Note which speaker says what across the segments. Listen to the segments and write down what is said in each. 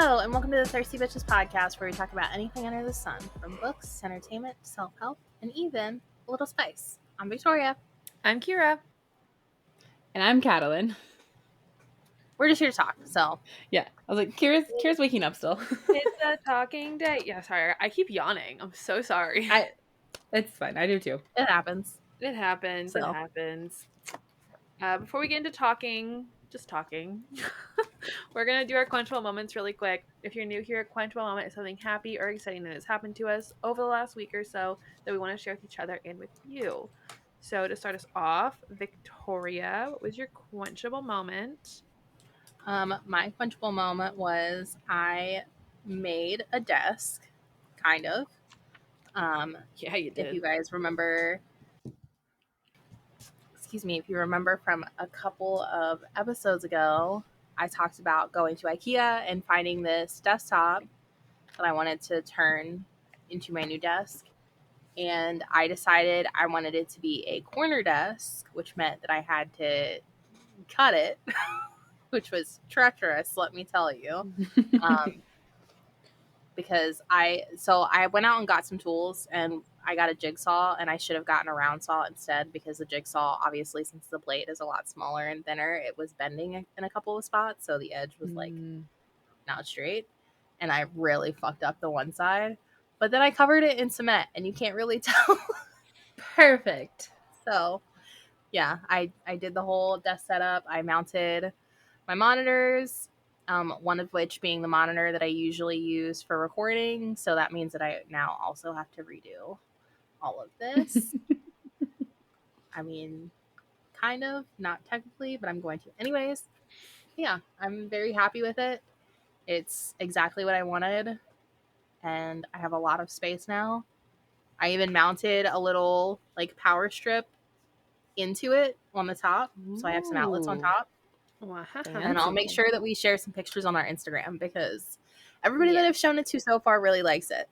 Speaker 1: Hello, and welcome to the Thirsty Bitches podcast, where we talk about anything under the sun, from books, entertainment, self-help, and even a little spice. I'm Victoria.
Speaker 2: I'm Kiara.
Speaker 3: And I'm Katalyn.
Speaker 1: We're just here to talk, so.
Speaker 3: Yeah, I was like, Kiara's waking up still.
Speaker 2: It's a talking day. Yeah, sorry. I keep yawning. I'm so sorry.
Speaker 3: It's fine. I do too.
Speaker 1: It happens.
Speaker 2: It happens.
Speaker 1: So.
Speaker 2: It happens. Before we get into talking, we're going to do our quenchable moments really quick. If you're new here, a quenchable moment is something happy or exciting that has happened to us over the last week or so that we want to share with each other and with you. So to start us off, Victoria, what was your quenchable moment?
Speaker 1: My quenchable moment was I made a desk, kind of.
Speaker 2: Yeah, you did.
Speaker 1: If you guys remember, if you remember from a couple of episodes ago, I talked about going to IKEA and finding this desktop that I wanted to turn into my new desk. And I decided I wanted it to be a corner desk, which meant that I had to cut it, which was treacherous, let me tell you. Because I went out and got some tools, and I got a jigsaw, and I should have gotten a round saw instead, because the jigsaw, obviously, since the blade is a lot smaller and thinner, it was bending in a couple of spots, so the edge was like not straight, and I really fucked up the one side. But then I covered it in cement, and you can't really tell.
Speaker 3: Perfect.
Speaker 1: So, yeah, I did the whole desk setup. I mounted my monitors, one of which being the monitor that I usually use for recording. So that means that I now also have to redo all of this. I mean, kind of, not technically, but I'm going to anyways. Yeah, I'm very happy with it. It's exactly what I wanted, and I have a lot of space now. I even mounted a little like power strip into it on the top, so I have some outlets on top.
Speaker 2: Wow.
Speaker 1: And I'll make sure that we share some pictures on our Instagram, because everybody that I've shown it to so far really likes it.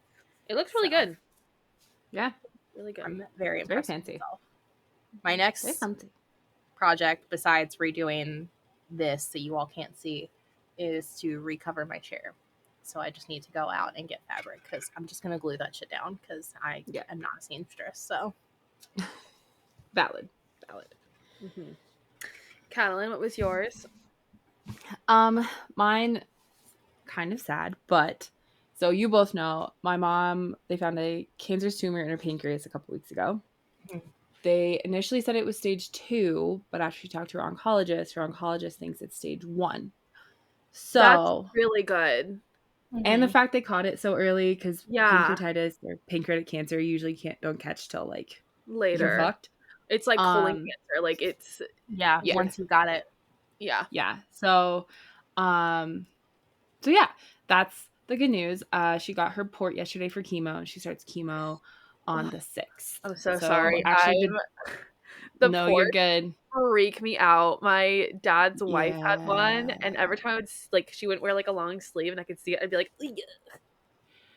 Speaker 2: It looks really good.
Speaker 3: Yeah,
Speaker 2: really good.
Speaker 1: I'm very impressed
Speaker 3: very fancy.
Speaker 1: with myself. My next project, besides redoing this that you all can't see, is to recover my chair. So I just need to go out and get fabric, because I'm just going to glue that shit down, because I am not a seamstress. So
Speaker 3: valid.
Speaker 2: Mm-hmm. Katalyn, what was yours?
Speaker 3: Mine kind of sad, but so you both know my mom, they found a cancerous tumor in her pancreas a couple weeks ago. Mm-hmm. They initially said it was stage 2, but after she talked to her oncologist thinks it's stage 1. So
Speaker 2: that's really good.
Speaker 3: And the fact they caught it so early, because pancreatitis or pancreatic cancer usually don't catch till like
Speaker 2: later.
Speaker 3: You're fucked.
Speaker 2: It's like colon cancer. Like it's
Speaker 1: once you got it.
Speaker 3: Yeah. So yeah, that's the good news. She got her port yesterday for chemo, and she starts chemo on the 6th.
Speaker 2: I'm so sorry.
Speaker 3: Actually,
Speaker 2: the
Speaker 3: you're good.
Speaker 2: Freak me out. My dad's wife had one, and every time I would she wouldn't wear like a long sleeve, and I could see it, I'd be like, ugh.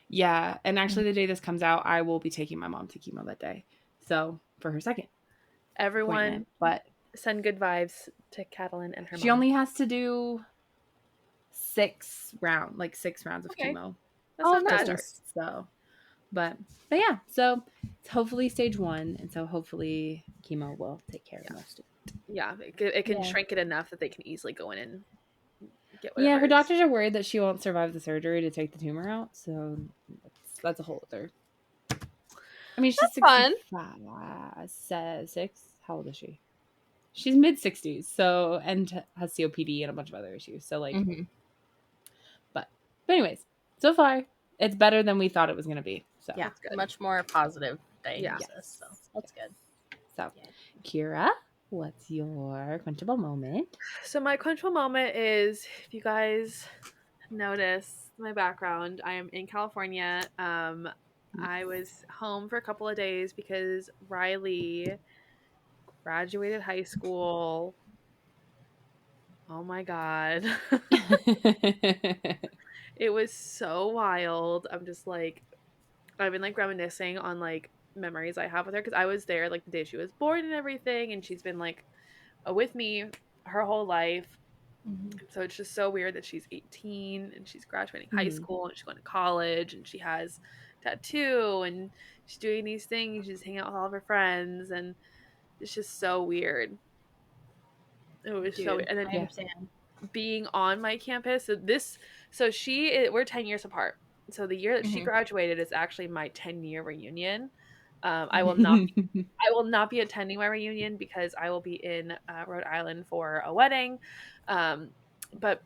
Speaker 3: Yeah, and actually the day this comes out, I will be taking my mom to chemo that day. So for her second.
Speaker 2: Everyone, but send good vibes to Katalyn and her mom.
Speaker 3: She only has to do 6 rounds of chemo.
Speaker 2: That's not bad.
Speaker 3: So, but yeah, so it's hopefully stage 1, and so hopefully chemo will take care of most of it.
Speaker 2: Yeah, it can shrink it enough that they can easily go in and get whatever.
Speaker 3: Yeah, her doctors are worried that she won't survive the surgery to take the tumor out, so that's a whole other. I mean, she's 65. 6. How old is she? She's mid-60s, so, and has COPD and a bunch of other issues. So but anyways, so far it's better than we thought it was going to be. So
Speaker 1: yeah, much more positive diagnosis.
Speaker 2: Yeah.
Speaker 1: So that's good.
Speaker 3: So, Kiara, what's your quenchable moment?
Speaker 2: So my quenchable moment is, if you guys notice my background, I am in California. I was home for a couple of days because Riley graduated high school. Oh my god. It was so wild. I'm just like, I've been like reminiscing on like memories I have with her, because I was there like the day she was born and everything, and she's been like with me her whole life.
Speaker 1: Mhm.
Speaker 2: So it's just so weird that she's 18 and she's graduating high school and she's going to college and she has tattoo and she's doing these things. She's hanging out with all of her friends and it's just so weird. It was so weird.
Speaker 1: Dude,
Speaker 2: And then
Speaker 1: I understand.
Speaker 2: being on my campus, we're 10 years apart. So the year that she
Speaker 1: Mhm.
Speaker 2: graduated is actually my 10-year reunion. I will not be attending my reunion because I will be in Rhode Island for a wedding. But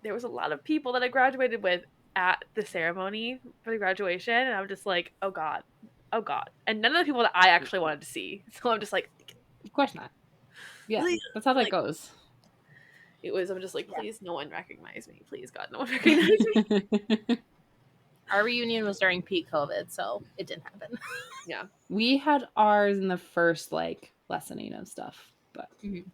Speaker 2: there was a lot of people that I graduated with at the ceremony for the graduation, and I'm just like, oh god, oh god, and none of the people that I actually wanted to see. So I'm just like,
Speaker 3: Of course not. Yeah,
Speaker 2: please,
Speaker 3: that's how that
Speaker 2: like
Speaker 3: goes.
Speaker 2: it was. I'm just like,
Speaker 1: Yeah.
Speaker 2: please, no one recognize me. Please, God, no one recognize me.
Speaker 1: Our reunion was during peak COVID, so it didn't happen.
Speaker 2: Yeah.
Speaker 3: We had ours in the first like lessening of stuff, but
Speaker 1: Mhm.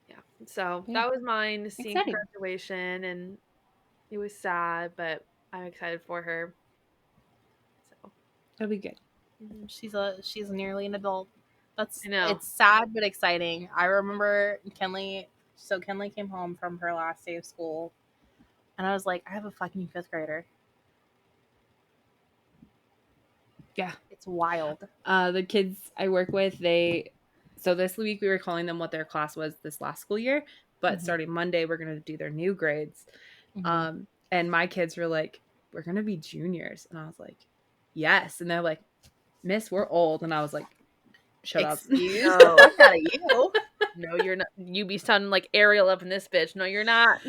Speaker 2: Yeah. So
Speaker 3: yeah,
Speaker 2: that was mine, seeing her
Speaker 3: exciting.
Speaker 2: graduation, and it was sad, but I'm excited for her. So
Speaker 3: It'll be good.
Speaker 1: She's nearly an adult.
Speaker 2: I know.
Speaker 1: It's sad but exciting. I remember Kenley. So Kenley came home from her last day of school, and I was like, I have a fucking fifth grader.
Speaker 3: Yeah.
Speaker 1: It's wild.
Speaker 3: The kids I work with, so this week we were calling them what their class was this last school year, but
Speaker 1: Mhm.
Speaker 3: starting Monday we're gonna do their new grades.
Speaker 1: Mhm.
Speaker 3: And my kids were like, we're gonna be juniors, and I was like, yes, and they're like, Miss, we're old, and I was like, shut up.
Speaker 1: Excuse the
Speaker 2: No.
Speaker 1: fuck out of you.
Speaker 2: No, you're not. You be sounding like Ariel up in this bitch. No, you're not.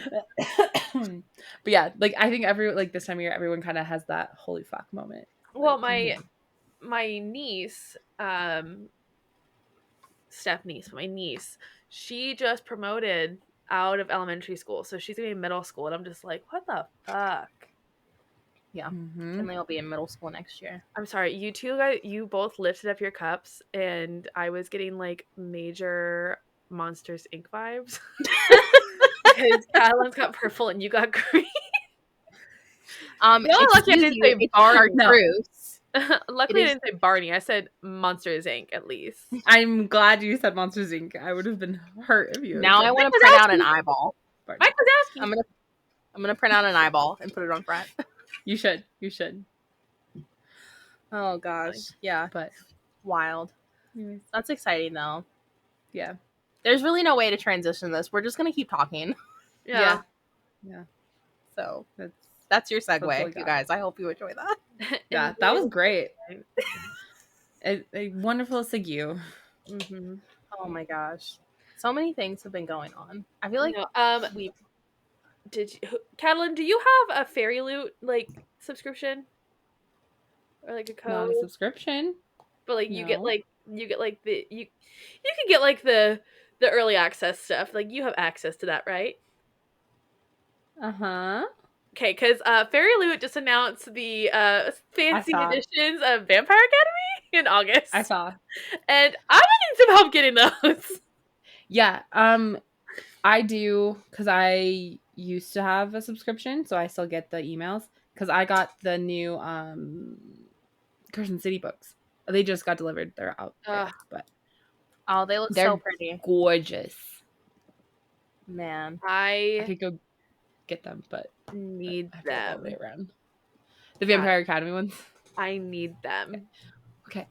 Speaker 3: But yeah, like I think this time of year everyone kind of has that holy fuck moment.
Speaker 2: Well,
Speaker 3: Like,
Speaker 2: my niece, my niece, she just promoted out of elementary school, so she's gonna be in middle school, and I'm just like, what the fuck?
Speaker 1: Yeah.
Speaker 3: mhm.
Speaker 1: Kenley will be in middle school next year.
Speaker 2: I'm sorry, you two guys, you both lifted up your cups, and I was getting like major Monsters Inc. vibes because Katalyn's got purple and you got green. You're lucky I
Speaker 1: Excuse
Speaker 2: didn't
Speaker 1: you,
Speaker 2: say
Speaker 1: it's
Speaker 2: Barney.
Speaker 1: chartreuse.
Speaker 2: Luckily,
Speaker 1: It
Speaker 2: I
Speaker 1: is-
Speaker 2: didn't say Barney. I said Monsters Inc. At least.
Speaker 3: I'm glad you said Monsters Inc. I would have been hurt if you had
Speaker 1: Now
Speaker 3: said
Speaker 1: I want to
Speaker 2: Mike
Speaker 1: print out an
Speaker 2: Wazowski.
Speaker 1: eyeball.
Speaker 3: Barney.
Speaker 2: Mike Wazowski.
Speaker 1: I'm gonna print out an eyeball and put it on front.
Speaker 3: You should.
Speaker 1: Oh gosh, yeah,
Speaker 3: But
Speaker 1: wild.
Speaker 3: anyways,
Speaker 1: That's exciting though.
Speaker 3: yeah.
Speaker 1: There's really no way to transition this. We're just gonna keep talking.
Speaker 2: Yeah.
Speaker 1: So
Speaker 3: That's
Speaker 1: that's your
Speaker 3: what we
Speaker 1: segue, you
Speaker 3: got.
Speaker 1: guys. I hope you enjoy that.
Speaker 3: Yeah, that was great. A wonderful segue.
Speaker 2: Mm-hmm.
Speaker 1: Oh my gosh, so many things have been going on. I feel like
Speaker 2: No,
Speaker 1: we.
Speaker 2: Katalyn, do you have a Fairy Loot like subscription or like a
Speaker 3: Not
Speaker 2: code?
Speaker 3: a subscription.
Speaker 2: But like
Speaker 3: No.
Speaker 2: you get like you can get like the early access stuff. Like you have access to that, right?
Speaker 3: Uh-huh.
Speaker 2: Okay, because Fairy Loot just announced the fancy
Speaker 3: saw.
Speaker 2: editions of Vampire Academy in August.
Speaker 3: I saw.
Speaker 2: And I need some help getting those.
Speaker 3: Yeah. I do, because I used to have a subscription, so I still get the emails. Because I got the new Carson City books. They just got delivered. They're out there, but
Speaker 1: Oh, they look
Speaker 3: they're
Speaker 1: so pretty,
Speaker 3: gorgeous.
Speaker 1: man.
Speaker 3: I
Speaker 2: I
Speaker 3: could go get them, but
Speaker 2: need
Speaker 3: I have to work all the way
Speaker 2: them.
Speaker 3: around. The Vampire Academy ones.
Speaker 2: I need them.
Speaker 3: Okay.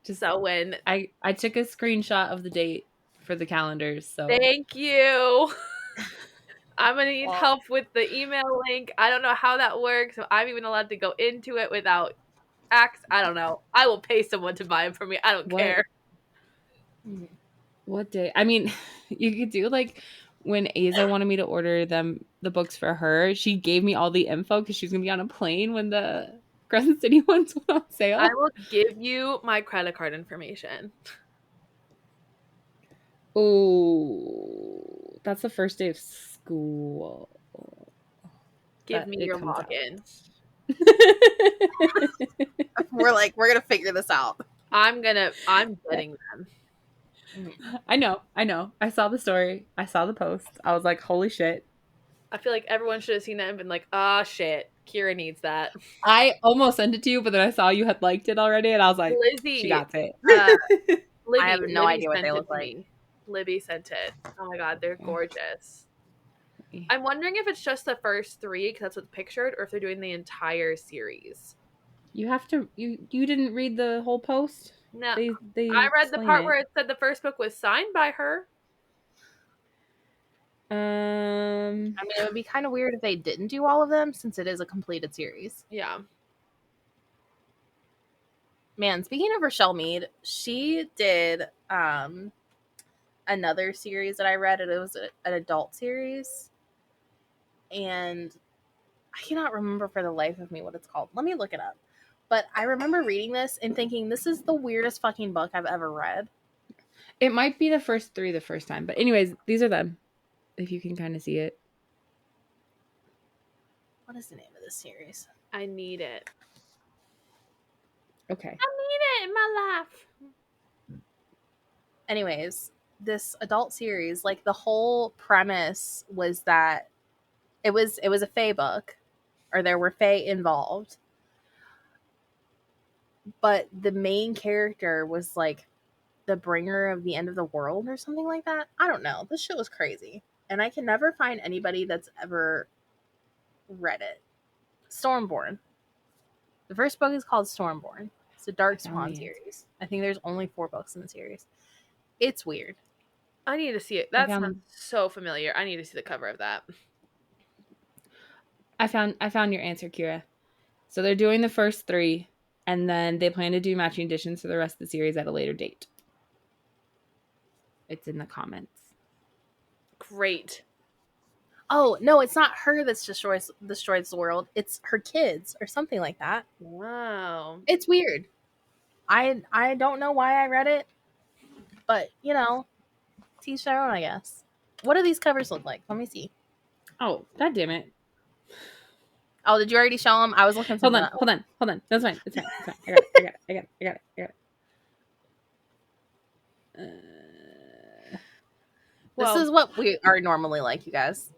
Speaker 3: Just
Speaker 2: So when
Speaker 3: I took a screenshot of the date for the calendars. So
Speaker 2: thank you. I'm gonna need
Speaker 1: Well-
Speaker 2: help with the email link. I don't know how that works. If I'm even allowed to go into it without I don't know. I will pay someone to buy them for me. I don't care.
Speaker 3: What day? I mean, you could do like when Aza wanted me to order the books for her. She gave me all the info because she's gonna be on a plane when the Crescent City ones went on sale.
Speaker 2: I will give you my credit card information.
Speaker 3: Oh, that's the first day of school.
Speaker 2: Give me your login.
Speaker 1: We're gonna figure this out.
Speaker 2: I'm getting them.
Speaker 3: I know. I saw the story. I saw the post. I was like, holy shit.
Speaker 2: I feel like everyone should have seen that and been like, ah, shit, Kiara needs that.
Speaker 3: I almost sent it to you, but then I saw you had liked it already, and I was like,
Speaker 2: Lizzie,
Speaker 3: she got it.
Speaker 2: Libby,
Speaker 1: I have no
Speaker 2: Libby
Speaker 1: idea what
Speaker 2: sent
Speaker 1: they
Speaker 2: it
Speaker 1: look
Speaker 2: to
Speaker 1: like.
Speaker 2: me. Libby sent it. Oh my god, they're gorgeous. I'm wondering if it's just the first 3 because that's what's pictured, or if they're doing the entire series.
Speaker 3: You have to. You didn't read the whole post.
Speaker 2: No,
Speaker 3: They
Speaker 2: I read the
Speaker 3: explain
Speaker 2: part
Speaker 3: it.
Speaker 2: where it said the first book was signed by her.
Speaker 1: I mean, it would be kind of weird if they didn't do all of them since it is a completed series.
Speaker 2: Yeah.
Speaker 1: Man, speaking of Rochelle Mead, she did another series that I read, and it was an adult series. And I cannot remember for the life of me what it's called. Let me look it up. But I remember reading this and thinking, this is the weirdest fucking book I've ever read.
Speaker 3: It might be the first 3 the first time, but anyways, these are them. If you can kind of see it.
Speaker 1: What is the name of this series?
Speaker 2: I need it.
Speaker 3: Okay.
Speaker 2: I need it in my life.
Speaker 1: Anyways, this adult series, like the whole premise was that it was a fae book, or there were fae involved, but the main character was like the bringer of the end of the world or something like that. I don't know. This shit was crazy, and I can never find anybody that's ever read it. Stormborn. The first book is called Stormborn. It's a Darkspawn series. I think there's only 4 books in the series. It's weird.
Speaker 2: I need to see it. That sounds so familiar. I need to see the cover of that.
Speaker 3: I found your answer, Kiara. So they're doing the first 3, and then they plan to do matching editions for the rest of the series at a later date. It's in the comments.
Speaker 2: Great.
Speaker 1: Oh, no, it's not her that's destroys the world. It's her kids or something like that.
Speaker 2: Wow.
Speaker 1: It's weird. I don't know why I read it, but you know, teach their own, I guess. What do these covers look like? Let me see.
Speaker 3: Oh, god damn it.
Speaker 1: Oh, did you already show them? I was looking something up.
Speaker 3: Hold on. That's fine. It's fine. I got it.
Speaker 1: This is what we are normally like, you guys.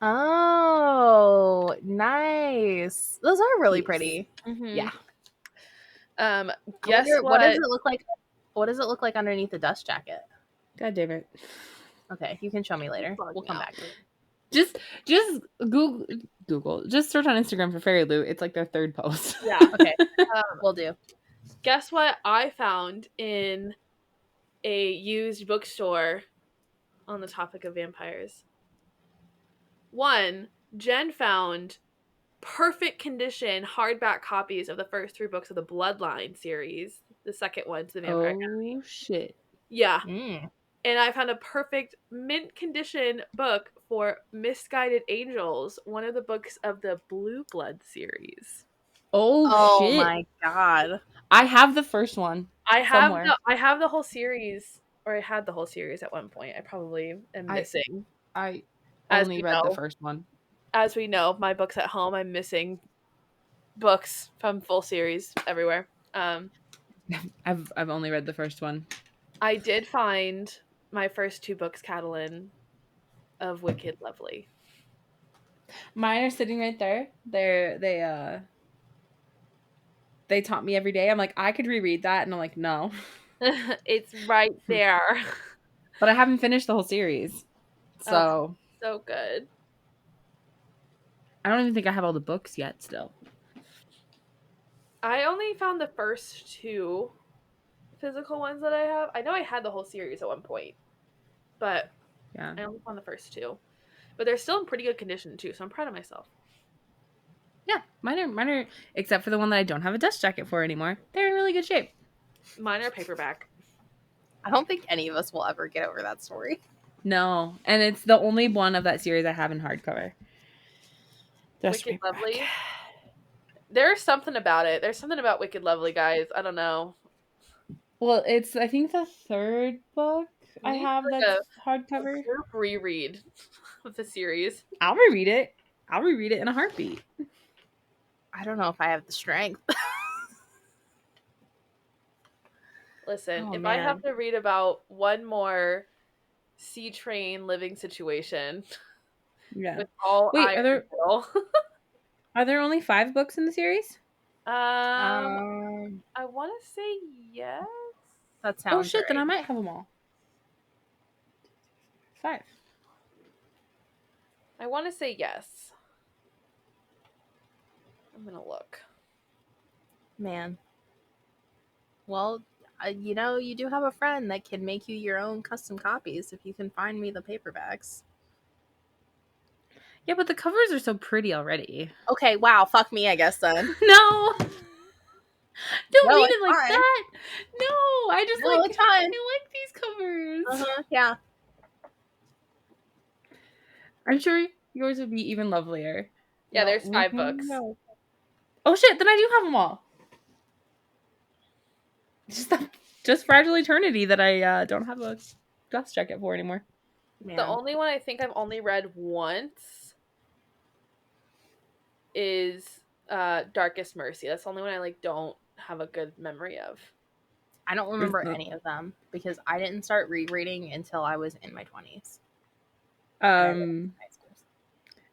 Speaker 1: Oh, nice. Those are really pretty.
Speaker 2: Mm-hmm.
Speaker 3: Yeah.
Speaker 2: Guess
Speaker 1: what does it look like? What does it look like underneath the dust jacket?
Speaker 3: God damn it.
Speaker 1: Okay, you can show me later. We'll come back to it.
Speaker 3: Just Google. Just search on Instagram for Fairy Loot. It's like their 3rd post.
Speaker 2: Yeah.
Speaker 1: Okay. We'll do.
Speaker 2: Guess what I found in a used bookstore on the topic of vampires? 1, Jen found perfect condition hardback copies of the first 3 books of the Bloodline series. The second one to the Vampire Academy.
Speaker 3: Oh shit.
Speaker 2: Yeah. And I found a perfect mint condition book for Misguided Angels, one of the books of the Blue Blood series.
Speaker 3: Oh shit.
Speaker 1: My god.
Speaker 3: I have the first one.
Speaker 2: I have the whole series, or I had the whole series at one point. I probably am missing.
Speaker 3: I only read the first one.
Speaker 2: As we know, my books at home, I'm missing books from full series everywhere.
Speaker 3: I've only read the first one.
Speaker 2: I did find my first 2 books, Katalyn, of Wicked Lovely.
Speaker 3: Mine are sitting right there. They taught me every day. I'm like, I could reread that, and I'm like, no.
Speaker 2: It's right there.
Speaker 3: But I haven't finished the whole series. So
Speaker 2: so good.
Speaker 3: I don't even think I have all the books yet still.
Speaker 2: I only found the first 2 physical ones that I have. I know I had the whole series at one point, but
Speaker 3: yeah,
Speaker 2: I only found the first 2. But they're still in pretty good condition too, so I'm proud of myself.
Speaker 3: Yeah, mine are except for the one that I don't have a dust jacket for anymore. They're in really good shape.
Speaker 2: Mine are paperback.
Speaker 1: I don't think any of us will ever get over that story.
Speaker 3: No, and it's the only one of that series I have in hardcover.
Speaker 2: Wicked Lovely. There's something about it. There's something about Wicked Lovely, guys. I don't know.
Speaker 3: Well, it's I think the 3rd book I have that's hardcover.
Speaker 2: Reread of the series.
Speaker 3: I'll reread it. I'll reread it in a heartbeat.
Speaker 1: I don't know if I have the strength.
Speaker 2: Listen, if I have to read about one more sea train living situation, with all
Speaker 3: are there only 5 books in the series?
Speaker 2: I want to say yes.
Speaker 1: That sounds
Speaker 3: Oh shit! Then
Speaker 1: right.
Speaker 3: I might have them all. 5.
Speaker 2: I want to say yes. I'm gonna look.
Speaker 1: Man. Well, you know, you do have a friend that can make you your own custom copies if you can find me the paperbacks.
Speaker 3: Yeah, but the covers are so pretty already.
Speaker 1: Okay, wow, fuck me, I guess then.
Speaker 3: No, don't
Speaker 1: No,
Speaker 3: mean
Speaker 1: it's
Speaker 3: it like
Speaker 1: fine.
Speaker 3: that. No, I just
Speaker 1: No,
Speaker 3: like
Speaker 1: it's fine.
Speaker 3: I like these covers.
Speaker 1: Uh-huh, yeah.
Speaker 3: I'm sure yours would be even lovelier.
Speaker 2: Yeah,
Speaker 1: No,
Speaker 2: there's 5 books.
Speaker 1: no.
Speaker 3: Oh shit! Then I do have them all. Just Fragile Eternity that I don't have a dust jacket for anymore.
Speaker 2: The
Speaker 1: Man.
Speaker 2: only one I think I've only read once is Darkest Mercy. That's the only one I like don't have a good memory of.
Speaker 1: I don't remember any of them because I didn't start rereading until I was in my 20s. High school.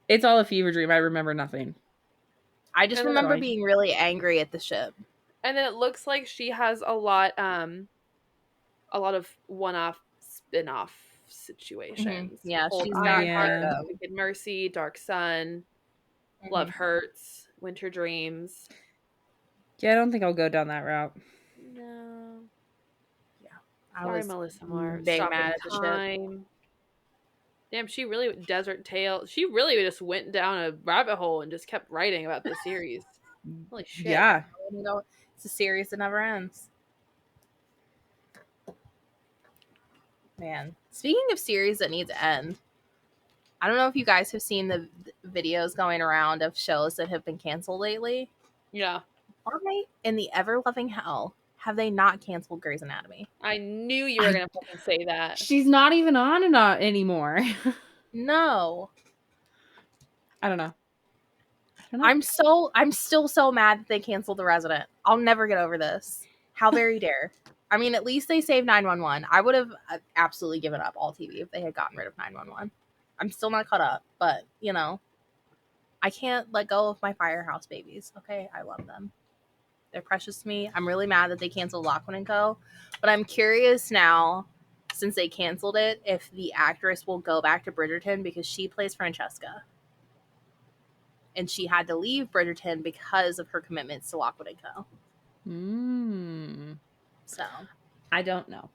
Speaker 3: It's all a fever dream. I remember nothing.
Speaker 1: I just
Speaker 2: And then-
Speaker 1: remember being really angry at the ship.
Speaker 2: And then it looks like she has a lot of one-off spin-off situations.
Speaker 1: Yeah,
Speaker 2: Cold
Speaker 1: she's got
Speaker 2: Ironheart,
Speaker 3: Yeah.
Speaker 2: Wicked Mercy, Dark Sun, Love Hurts, Winter Dreams.
Speaker 3: Yeah, I don't think I'll go down that route.
Speaker 2: No.
Speaker 1: I
Speaker 2: Sorry,
Speaker 1: was
Speaker 2: Melissa Moore.
Speaker 1: big
Speaker 2: Stop
Speaker 1: mad
Speaker 2: in
Speaker 1: at the ship.
Speaker 2: Time. Damn, she really Desert Tale. She really just went down a rabbit hole and just kept writing about the series. Holy shit.
Speaker 3: Yeah.
Speaker 1: You know, it's a series that never ends. Man, speaking of series that need to end, I don't know if you guys have seen the videos going around of shows that have been canceled lately.
Speaker 2: Yeah.
Speaker 1: Why in the ever loving hell have they not canceled Grey's Anatomy?
Speaker 2: I knew you were gonna fucking say that.
Speaker 3: She's not even on anymore.
Speaker 1: No.
Speaker 3: I don't know.
Speaker 1: I'm still so mad that they canceled The Resident. I'll never get over this. How very dare. I mean, at least they saved 911. I would have absolutely given up all TV if they had gotten rid of 911. I'm still not caught up, but, you know, I can't let go of my Firehouse babies, okay? I love them. They're precious to me. I'm really mad that they canceled Lockwood & Co., but I'm curious now, since they canceled it, if the actress will go back to Bridgerton because she plays Francesca. And she had to leave Bridgerton because of her commitments to Lockwood & Co. So
Speaker 3: I don't know.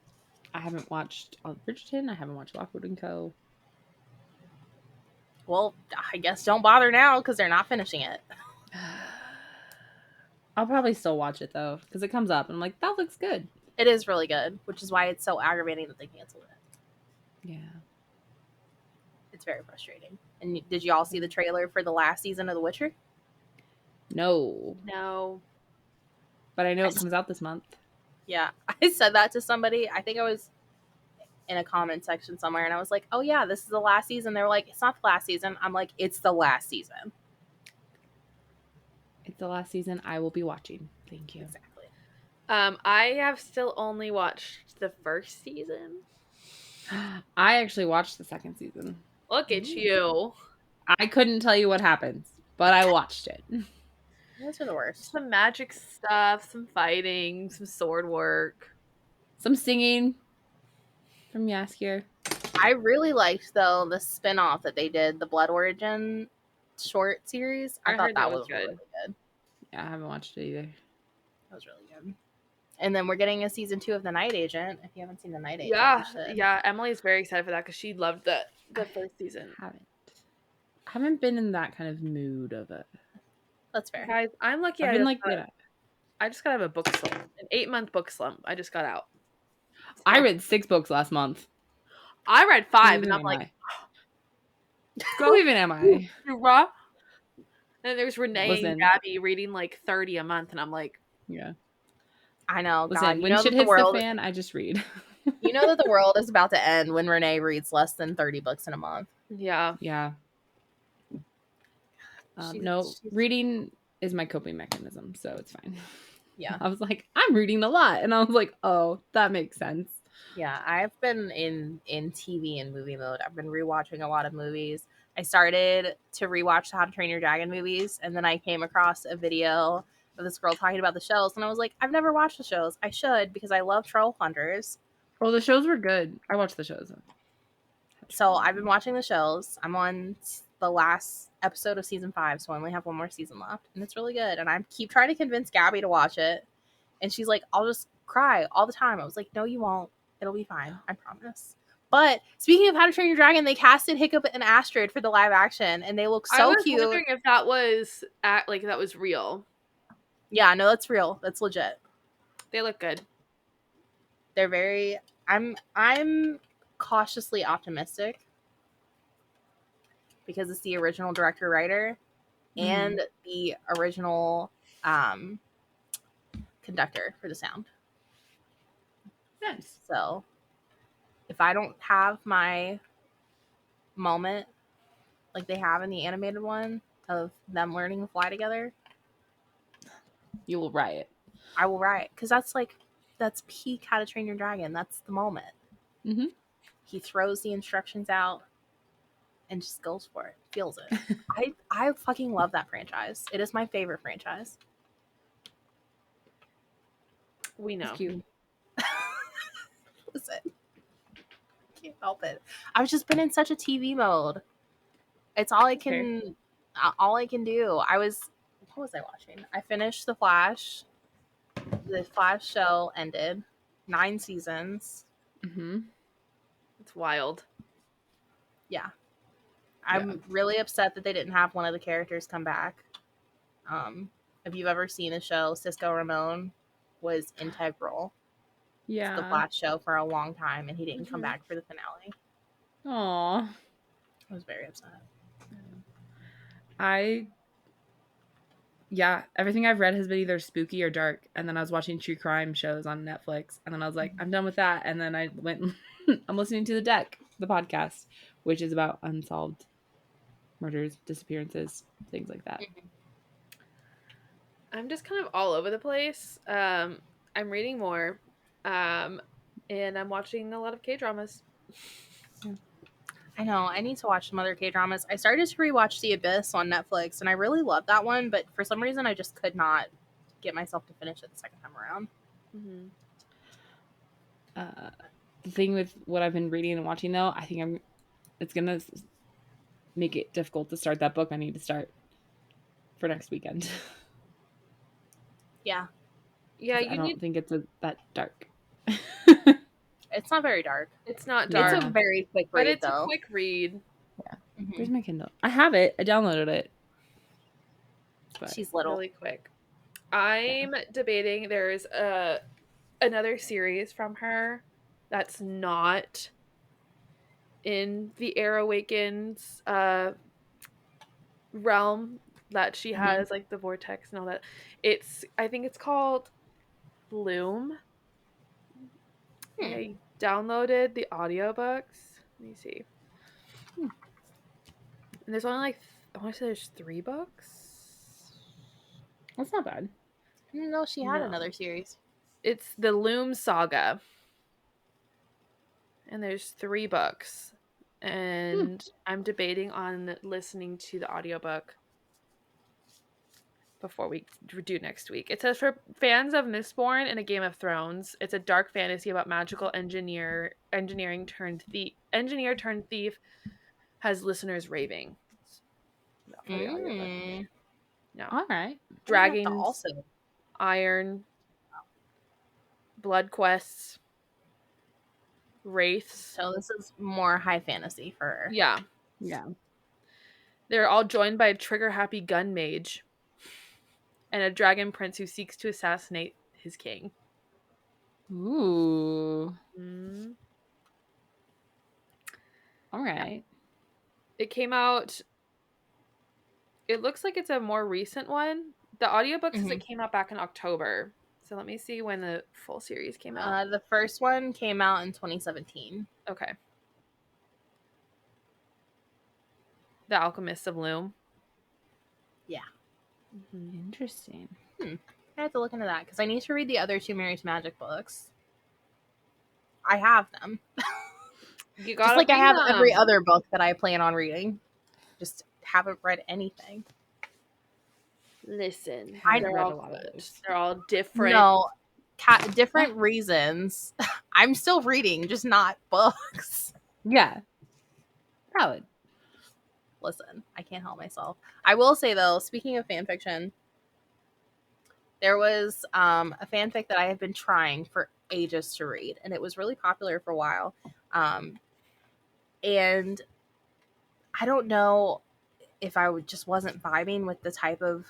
Speaker 3: I haven't watched Bridgerton. I haven't watched Lockwood & Co.
Speaker 1: Well, I guess don't bother now because they're not finishing it.
Speaker 3: I'll probably still watch it though because it comes up and I'm like, that looks good.
Speaker 1: It is really good, which is why it's so aggravating that they canceled it.
Speaker 3: Yeah.
Speaker 1: It's very frustrating. And did you all see the trailer for the last season of The Witcher?
Speaker 3: No.
Speaker 2: No.
Speaker 3: But I know it comes out this month.
Speaker 1: Yeah, I said that to somebody. I think I was in a comment section somewhere, and I was like, "Oh yeah, this is the last season." They were like, "It's not the last season." I'm like, "It's the last season."
Speaker 3: It's the last season I will be watching. Thank you.
Speaker 1: Exactly.
Speaker 2: I have still only watched the first season.
Speaker 3: I actually watched the second season.
Speaker 2: Look at you.
Speaker 3: I couldn't tell you what happens, but I watched it.
Speaker 1: Those are the worst.
Speaker 2: Some magic stuff, some fighting, some sword work.
Speaker 3: Some singing from Yaskier.
Speaker 1: I really liked though the spin-off that they did, the Blood Origin short series. I thought
Speaker 2: heard
Speaker 1: that was really good.
Speaker 3: Yeah, I haven't watched it either.
Speaker 1: That was really good. And then we're getting a season 2 of The Night Agent. If you haven't seen The Night Agent,
Speaker 2: Yeah,
Speaker 1: you should.
Speaker 2: yeah. Emily's very excited for that because she loved the first season.
Speaker 3: Haven't been in that kind of mood of it.
Speaker 1: That's fair.
Speaker 2: Guys, I'm lucky.
Speaker 3: I've been
Speaker 2: I just got out of a book slump, an 8-month book slump. I just got out.
Speaker 3: I read 6 books last month.
Speaker 2: I read 5,
Speaker 3: Who
Speaker 2: and I'm
Speaker 3: am
Speaker 2: like,
Speaker 3: who even am I?
Speaker 2: raw. And there's Renee
Speaker 3: Listen.
Speaker 2: and Gabby reading like 30 a month, and I'm like,
Speaker 3: Yeah.
Speaker 1: I know.
Speaker 3: Listen,
Speaker 1: God, you
Speaker 3: when
Speaker 1: know
Speaker 3: shit
Speaker 1: that
Speaker 3: hits
Speaker 1: the world,
Speaker 3: the fan, I just read.
Speaker 1: you know that the world is about to end when Renee reads less than 30 books in a month.
Speaker 2: yeah.
Speaker 3: Yeah.
Speaker 1: She's-
Speaker 3: reading is my coping mechanism, so it's fine.
Speaker 1: Yeah.
Speaker 3: I was like, I'm reading a lot, and I was like, oh, that makes sense.
Speaker 1: Yeah, I've been in TV and movie mode. I've been rewatching a lot of movies. I started to rewatch the How to Train Your Dragon movies, and then I came across a video of this girl talking about the shows, and I was like, I've never watched the shows. I should, because I love troll hunters.
Speaker 3: Well, the shows were good. I watched the shows.
Speaker 1: So I've been watching the shows. I'm on the last episode of season 5, so I only have one more season left, and it's really good. And I keep trying to convince Gabby to watch it, and she's like, I'll just cry all the time. I was like, no, you won't. It'll be fine. I promise. But speaking of How to Train Your Dragon, they casted Hiccup and Astrid for the live action, and they look so
Speaker 2: I was
Speaker 1: cute.
Speaker 2: wondering if that was that was real.
Speaker 1: Yeah, no, that's real. That's legit.
Speaker 2: They look good.
Speaker 1: They're very. I'm cautiously optimistic because it's the original director writer and the original conductor for the sound.
Speaker 3: Nice.
Speaker 1: So if I don't have my moment like they have in the animated one of them learning to fly together,
Speaker 3: You will riot.
Speaker 1: I will riot, because that's peak How to Train Your Dragon. That's the moment.
Speaker 3: Mm-hmm.
Speaker 1: He throws the instructions out and just goes for it, feels it. I fucking love that franchise. It is my favorite franchise.
Speaker 2: We know.
Speaker 3: It's cute.
Speaker 1: Listen, can't help it. I've just been in such a TV mode. It's all I can do. What was I watching? I finished The Flash. The Flash show ended. 9 seasons.
Speaker 3: Mm-hmm.
Speaker 2: It's wild.
Speaker 1: Yeah. I'm really upset that they didn't have one of the characters come back. If you've ever seen the show, Cisco Ramon was integral to the Flash show for a long time, and he didn't come back for the finale.
Speaker 3: Aww.
Speaker 1: I was very upset.
Speaker 3: Everything I've read has been either spooky or dark, and then I was watching true crime shows on Netflix, and then I was like, I'm done with that, and then I went I'm listening to the podcast, which is about unsolved murders, disappearances, things like that.
Speaker 2: I'm just kind of all over the place. I'm reading more, and I'm watching a lot of K-dramas.
Speaker 1: I know. I need to watch some other K-dramas. I started to rewatch The Abyss on Netflix, and I really loved that one, but for some reason I just could not get myself to finish it the second time around.
Speaker 2: Mm-hmm.
Speaker 3: The thing with what I've been reading and watching, though, I think it's gonna make it difficult to start that book I need to start for next weekend.
Speaker 1: Yeah.
Speaker 3: I don't think it's that dark.
Speaker 1: It's not very dark.
Speaker 2: It's not dark.
Speaker 1: It's a very quick read,
Speaker 2: but it's
Speaker 1: though.
Speaker 2: a quick read.
Speaker 3: Yeah. Mm-hmm. Where's my Kindle? I have it. I downloaded it.
Speaker 1: But she's little.
Speaker 2: Really quick. I'm debating. There's another series from her that's not in the Air Awakens realm that she has, like the vortex and all that. I think it's called Bloom. I downloaded the audiobooks. Let me see. And there's only I want to say there's 3 books.
Speaker 3: That's not bad.
Speaker 1: No, she had another series.
Speaker 2: It's the Loom Saga. And there's 3 books. And I'm debating on listening to the audiobook before we do next week. It says for fans of Mistborn and A Game of Thrones, it's a dark fantasy about magical engineer turned thief has listeners raving.
Speaker 3: No. All right.
Speaker 2: Dragons, also iron, blood quests, wraiths.
Speaker 1: So this is more high fantasy for her.
Speaker 2: Yeah. They're all joined by a trigger-happy gun mage and a dragon prince who seeks to assassinate his king.
Speaker 3: Ooh. All right.
Speaker 2: It came out. It looks like it's a more recent one. The audiobook says it came out back in October. So let me see when the full series came out.
Speaker 1: The first one came out in 2017.
Speaker 2: Okay. The Alchemist of Loom.
Speaker 1: Yeah.
Speaker 3: Interesting.
Speaker 1: I have to look into that because I need to read the other 2 Mary's Magic books. I have them.
Speaker 2: You
Speaker 1: just like I have every other book that I plan on reading. Just haven't read anything.
Speaker 2: Listen,
Speaker 3: Haven't
Speaker 2: they're
Speaker 3: read
Speaker 2: all
Speaker 3: a lot of
Speaker 2: good.
Speaker 3: those.
Speaker 2: They're all different.
Speaker 1: No, different reasons. I'm still reading, just not books.
Speaker 3: Yeah. Valid.
Speaker 1: Listen, I can't help myself. I will say though, speaking of fan fiction, there was a fanfic that I have been trying for ages to read, and it was really popular for a while. And I don't know if just wasn't vibing with the type of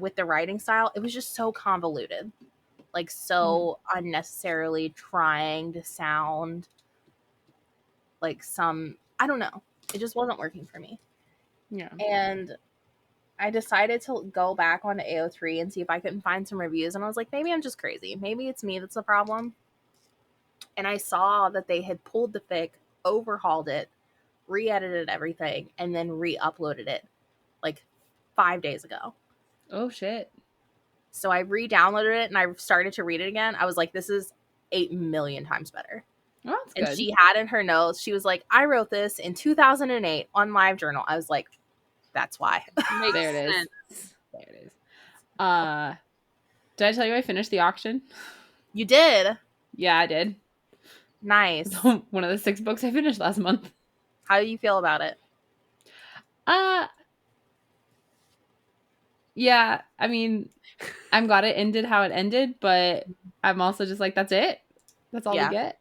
Speaker 1: with the writing style. It was just so convoluted, like so unnecessarily trying to sound like some, I don't know. It just wasn't working for me.
Speaker 3: Yeah.
Speaker 1: And I decided to go back onto AO3 and see if I couldn't find some reviews. And I was like, maybe I'm just crazy. Maybe it's me that's the problem. And I saw that they had pulled the fic, overhauled it, re-edited everything, and then re-uploaded it like 5 days ago.
Speaker 3: Oh shit.
Speaker 1: So I re-downloaded it and I started to read it again. I was like, this is 8 million times better.
Speaker 3: Oh, that's
Speaker 1: And
Speaker 3: good.
Speaker 1: she had in her notes, she was like, I wrote this in 2008 on LiveJournal. I was like, that's why.
Speaker 2: Makes
Speaker 3: There it is.
Speaker 2: sense.
Speaker 3: There it is. Did I tell you I finished the auction?
Speaker 1: You did.
Speaker 3: Yeah, I did.
Speaker 1: Nice.
Speaker 3: One of the 6 books I finished last month.
Speaker 1: How do you feel about it?
Speaker 3: Yeah, I mean, I'm glad it ended how it ended, but I'm also just like, that's it. That's all
Speaker 1: Yeah.
Speaker 3: we get.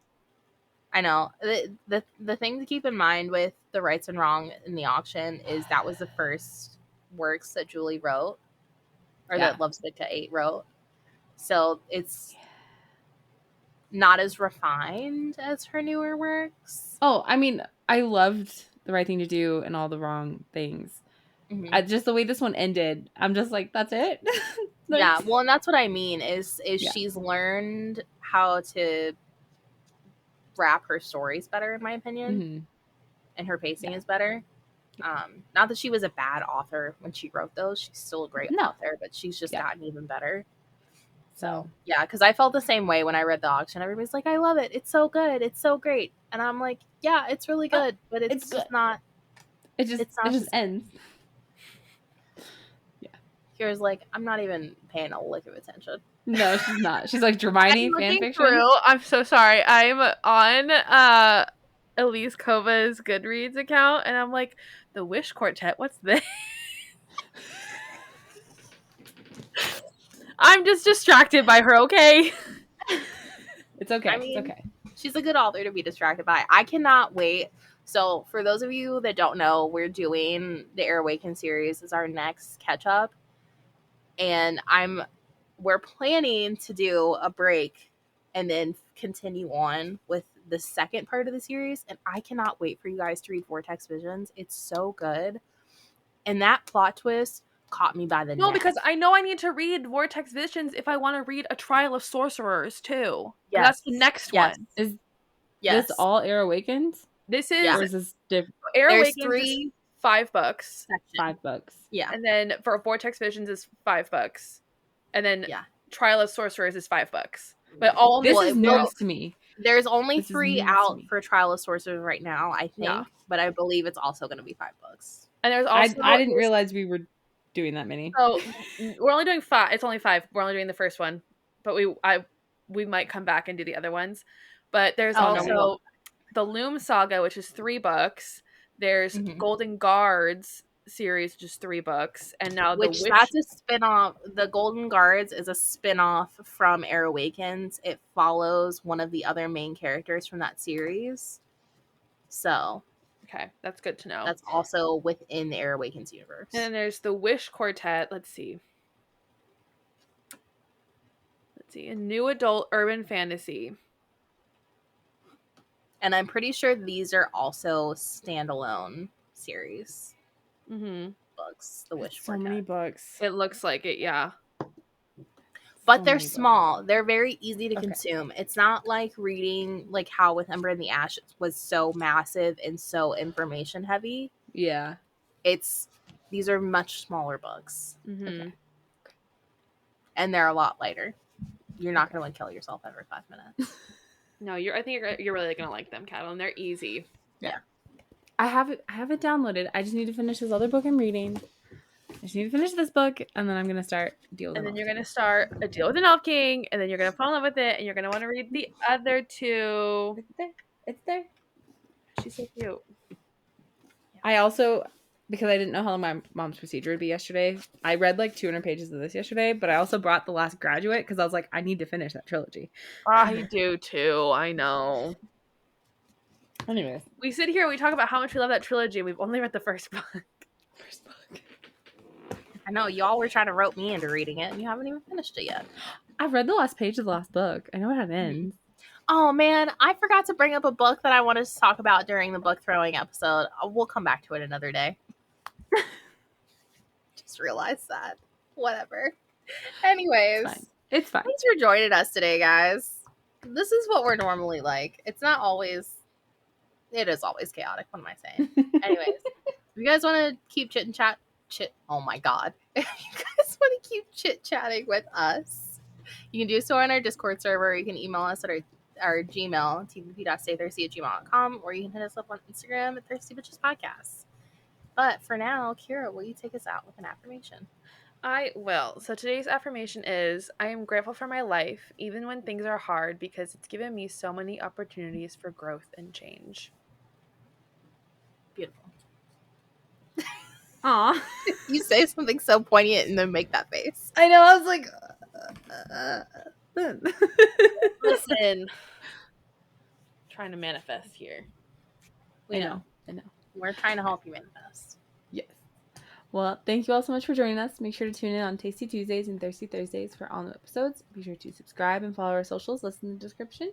Speaker 1: I know. The thing to keep in mind with the Rights and Wrong in the auction is that was the first works that Julie wrote, or
Speaker 3: Yeah.
Speaker 1: that Love Sick to 8 wrote. So it's not as refined as her newer works.
Speaker 3: Oh, I mean, I loved The Right Thing to Do and All the Wrong Things.
Speaker 1: Mm-hmm.
Speaker 3: Just the way this one ended, I'm just like, that's it.
Speaker 1: Yeah, well, and that's what I mean is
Speaker 3: Yeah.
Speaker 1: she's learned how to wrap her stories better, in my opinion,
Speaker 3: Mm-hmm.
Speaker 1: and her pacing
Speaker 3: Yeah.
Speaker 1: is better. Not that she was a bad author when she wrote those; she's still a great
Speaker 3: No.
Speaker 1: author, but she's just
Speaker 3: Yeah.
Speaker 1: gotten even better. So
Speaker 3: So
Speaker 1: yeah, because I felt the same way when I read the auction. Everybody's like, "I love it! It's so good! It's so great!" And I'm like, "Yeah, it's really good, but it's
Speaker 3: it's good.
Speaker 1: just not.
Speaker 3: It just
Speaker 1: It's not
Speaker 3: just ends. Yeah.
Speaker 1: Kira's like, I'm not even paying a lick of attention.
Speaker 3: No, she's not. She's like Hermione
Speaker 2: I'm
Speaker 3: fan
Speaker 2: looking
Speaker 3: fiction.
Speaker 2: through. I'm so sorry. I'm on Elise Kova's Goodreads account, and I'm like, the Wish Quartet. What's this? I'm just distracted by her. Okay.
Speaker 3: It's okay.
Speaker 1: I mean,
Speaker 3: it's okay.
Speaker 1: she's a good author to be distracted by. I cannot wait. So, for those of you that don't know, we're doing the Air Awaken series as our next catch up, and we're planning to do a break and then continue on with the second part of the series. And I cannot wait for you guys to read Vortex Visions. It's so good, and that plot twist caught me by the
Speaker 2: No,
Speaker 1: neck.
Speaker 2: because I know I need to read Vortex Visions if I want to read A Trial of Sorcerers too.
Speaker 1: Yes.
Speaker 2: That's the next one.
Speaker 3: Is
Speaker 1: Yes.
Speaker 3: this all Air Awakens?
Speaker 2: This
Speaker 1: Yeah.
Speaker 3: Or
Speaker 2: is
Speaker 3: is this different?
Speaker 2: Air
Speaker 1: There's
Speaker 2: Awakens
Speaker 1: 3
Speaker 2: is $5,
Speaker 1: sections.
Speaker 3: $5.
Speaker 1: Yeah.
Speaker 2: and then for Vortex Visions is $5, and then
Speaker 1: Yeah.
Speaker 2: Trial of Sorcerers is $5. But all
Speaker 3: This
Speaker 1: Well,
Speaker 3: is
Speaker 1: it will-
Speaker 3: news to me.
Speaker 1: There's only
Speaker 3: This is
Speaker 1: 3
Speaker 3: news to
Speaker 1: out
Speaker 3: me.
Speaker 1: for Trial of Sorcerers right now, I think.
Speaker 2: Yeah.
Speaker 1: But I believe it's also going to be $5.
Speaker 2: And there's also
Speaker 3: I didn't realize we were doing that many.
Speaker 2: So we're only doing 5. It's only 5. We're only doing the first one, but we might come back and do the other ones. But there's
Speaker 1: Oh, no, we
Speaker 2: also
Speaker 1: won't.
Speaker 2: the Loom Saga, which is $3. There's
Speaker 1: Mhm.
Speaker 2: Golden Guards series, which is $3, and now the
Speaker 1: Which
Speaker 2: Witch.
Speaker 1: that's a spin-off. The Golden Guards is a spin-off from Air Awakens. It follows one of the other main characters from that series. So
Speaker 2: Okay, that's good to know.
Speaker 1: that's also within the Air Awakens universe.
Speaker 2: And then there's the Wish Quartet. Let's see, a new adult urban fantasy.
Speaker 1: And I'm pretty sure these are also standalone series
Speaker 2: Mm-hmm.
Speaker 1: books. The Wish
Speaker 3: So
Speaker 1: Quartet.
Speaker 3: many books.
Speaker 2: It looks like it, yeah.
Speaker 1: But
Speaker 3: So
Speaker 1: they're
Speaker 3: many books.
Speaker 1: small. They're very easy to
Speaker 3: Okay.
Speaker 1: consume. It's not like reading like how with Ember and the Ash was so massive and so information heavy.
Speaker 3: Yeah.
Speaker 1: These are much smaller books,
Speaker 2: Mm-hmm.
Speaker 3: Okay.
Speaker 1: and they're a lot lighter. You're not going to want to kill yourself every 5 minutes.
Speaker 2: No, I think you're really gonna like them, Katalyn. They're easy.
Speaker 3: I have it downloaded. I just need to finish this other book I'm reading. I just need to finish this book, and then I'm gonna start Deal with
Speaker 2: And
Speaker 3: the
Speaker 2: then you're
Speaker 3: Elf
Speaker 2: going to
Speaker 3: King.
Speaker 2: start A Deal with an Elf King, and then you're going to fall in love with it, and you're going to want to read the other two.
Speaker 3: It's there. It's there.
Speaker 2: She's so cute.
Speaker 3: I also, because I didn't know how long my mom's procedure would be yesterday, I read like 200 pages of this yesterday, but I also brought The Last Graduate because I was like, I need to finish that trilogy.
Speaker 2: I do too. I know.
Speaker 3: Anyways,
Speaker 2: We sit here and we talk about how much we love that trilogy. We've only read the first book.
Speaker 3: first book.
Speaker 1: I know y'all were trying to rope me into reading it, and you haven't even finished it yet.
Speaker 3: I've read the last page of the last book. I know how it ends.
Speaker 1: Oh man, I forgot to bring up a book that I wanted to talk about during the book throwing episode. We'll come back to it another day. Just realized that. Whatever. Anyways,
Speaker 3: It's fine. It's fine.
Speaker 1: thanks for joining us today, guys. This is what we're normally like. It's not always. It is always chaotic. What am I saying? Anyways, if you guys want to keep chit and chat, oh my god, if you guys want to keep chit chatting with us, you can do so on our Discord server. You can email us at our Gmail, tbp.staythirsty@gmail.com, or you can hit us up on Instagram at Thirsty Bitches Podcast. But for now, Kiara, will you take us out with an affirmation?
Speaker 2: I will. So today's affirmation is I am grateful for my life, even when things are hard, because it's given me so many opportunities for growth and change.
Speaker 1: Beautiful.
Speaker 3: Aw.
Speaker 1: You say something so poignant and then make that face.
Speaker 3: I know. I was like,
Speaker 2: Listen, trying to manifest here.
Speaker 1: We know.
Speaker 3: I know.
Speaker 1: We're trying to help you manifest.
Speaker 3: Yes. Well, thank you all so much for joining us. Make sure to tune in on Tasty Tuesdays and Thirsty Thursdays for all new episodes. Be sure to subscribe and follow our socials listed in the description.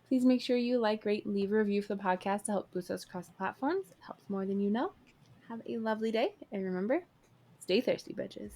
Speaker 3: Please make sure you like, rate, and leave a review for the podcast to help boost us across the platforms. It helps more than you know. Have a lovely day, and remember, stay thirsty, bitches.